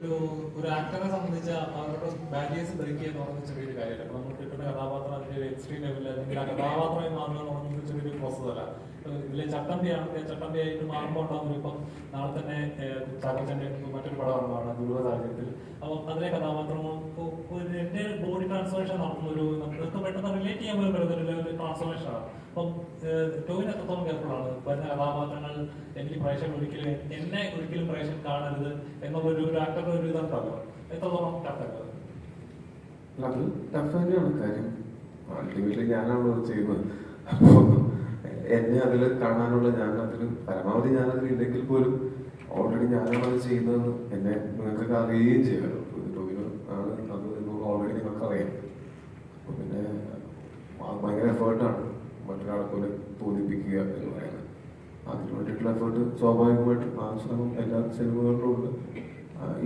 ഒരു ആക്ടറെ സംബന്ധിച്ച് അവരുടെ ബാരിയേഴ്സ് ബ്രേക്ക് ചെയ്യുന്ന പറഞ്ഞ ചെറിയൊരു കാര്യമല്ല. അപ്പൊ നമ്മൾ കിട്ടുന്ന കഥാപാത്രം അതിന്റെ ഒരു എക്സ്ട്രീം ലെവലിൽ അല്ലെങ്കിൽ ആ കഥാപാത്രമായി മാറുക എന്ന് പറഞ്ഞ ചെറിയൊരു പ്രോസസ് അല്ല. ഇതിലെ ചട്ടമ്പിയാണെങ്കിൽ ചട്ടമ്പിയായിട്ട് മാറുമ്പോൾ ഉണ്ടാകുന്ന ഇപ്പം നാളെ തന്നെ ചാക്കോച്ചന്റെ മറ്റൊരു പടമാണ് ദുരൂഹ സാഹചര്യത്തിൽ. അപ്പം അതിലെ കഥാപാത്രങ്ങൾ എന്റെ ബോഡി ട്രാൻസ്ഫോർമേഷൻ നടത്തുന്ന ഒരു നമുക്ക് പെട്ടെന്ന് റിലേറ്റ് ചെയ്യാൻ പോലും പറ്റുന്ന ഒരു ട്രാൻസ്ഫോർമേഷൻ ആണ്. അപ്പം ടോവിൻ എത്രത്തോളം കെയർഫുള്ളാണ് വരുന്ന കഥാപാത്രങ്ങൾ എനിക്ക് പ്രേക്ഷകർ ഒരിക്കലും എന്നെ ഒരിക്കലും പ്രേക്ഷകർ കാണരുത് എന്നുള്ളൊരു ഒരു ആക്ടറുടെ ഒരു ഇതുണ്ടല്ലോ, എത്രത്തോളം ടഫാണ്? അത് ടഫ് തന്നെയാണ്. കാര്യം അൾട്ടിമേറ്റ്ലി ഞാനാണല്ലോ ചെയ്യുന്നത്. അപ്പോ എന്നെ അതിൽ കാണാനുള്ള ഞാൻ അതിൽ പരമാവധി ഞാനതിൽ ഇല്ലെങ്കിൽ പോലും ഓൾറെഡി ഞാനാണത് ചെയ്യുന്നതെന്ന് എന്നെ നിങ്ങൾക്ക് അറിയുകയും ചെയ്യാമല്ലോ. ടോവിനോ ആണ് അത് ഓൾറെഡി നിങ്ങൾക്ക് അറിയാം. അപ്പൊ പിന്നെ ഭയങ്കര എഫേർട്ടാണ് മറ്റൊരാളെ പോലെ തോന്നിപ്പിക്കുക എന്ന് പറയുന്നത്. അതിന് വേണ്ടിയിട്ടുള്ള എഫേർട്ട് സ്വാഭാവികമായിട്ടും ആ ശ്രമം എല്ലാ സിനിമകളിലും ഉണ്ട്,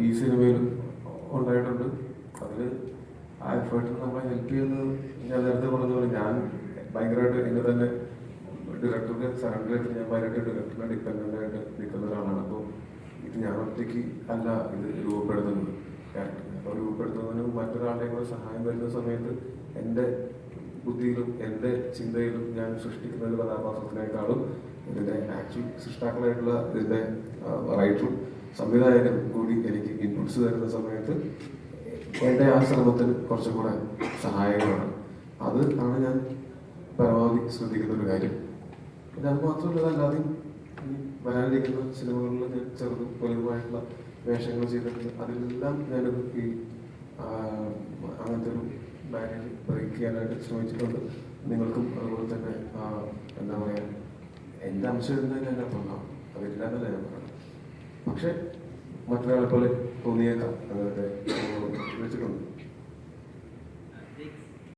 ഈ സിനിമയിലും ഉണ്ടായിട്ടുണ്ട്. അതിൽ ആ എഫേർട്ടിന് നമ്മളെ ഹെൽപ്പ് ചെയ്യുന്നത് ഞാൻ നേരത്തെ പറഞ്ഞ പോലെ ഞാൻ ഭയങ്കരമായിട്ട് എന്നെ തന്നെ ഡയറക്ടറുടെ സറണ്ടറായിട്ട് ഞാൻ ഭയങ്കരമായിട്ട് ഡയറക്ടറിനെ ഡിപ്പെൻഡൻ്റ് ആയിട്ട് നിൽക്കുന്ന ഒരാളാണ്. അപ്പോൾ ഇത് ഞാൻ ഒറ്റയ്ക്ക് അല്ല ഇത് രൂപപ്പെടുത്തുന്നത്. ക്യാരക്ടറിനെ അപ്പോൾ രൂപപ്പെടുത്തുന്നതിന് മറ്റൊരാളുടെയും കൂടെ സഹായം വരുന്ന സമയത്ത് എൻ്റെ ബുദ്ധിയിലും എൻ്റെ ചിന്തയിലും ഞാൻ സൃഷ്ടിക്കുന്ന ഒരു കഥാപാത്രത്തിനേക്കാളും ഇതിൻ്റെ ആക്ച്വൽ സൃഷ്ടാക്കളായിട്ടുള്ള ഇതിൻ്റെ റൈറ്ററും സംവിധായകനും കൂടി എനിക്ക് ഇൻപുട്സ് തരുന്ന സമയത്ത് എൻ്റെ ആ ശ്രമത്തിന് കുറച്ചും കൂടെ സഹായകമാണ്. അത് ആണ് ഞാൻ പരമാവധി ശ്രദ്ധിക്കുന്ന ഒരു കാര്യം. പിന്നെ അത് മാത്രമല്ല, അല്ലാതെ വരാനിരിക്കുന്ന സിനിമകളിൽ ഞാൻ ചെറുതും വലുതുമായിട്ടുള്ള വേഷങ്ങൾ ചെയ്തിട്ടുണ്ട്. അതിലെല്ലാം ഞാനത് ഈ അങ്ങനത്തെ ഒരു ബാരിയർ ബ്രേക്ക് ചെയ്യാനായിട്ട് ശ്രമിച്ചിട്ടുണ്ട്. നിങ്ങൾക്കും അതുപോലെ തന്നെ എന്താ പറയുക, എൻ്റെ അംശം എന്തായാലും എൻ്റെ ഒപ്പം അതില്ലാന്നല്ല ഞാൻ പറയുന്നത്. പക്ഷെ മറ്റൊരാളെ പോലെ തോന്നിയേക്കാം അങ്ങനത്തെ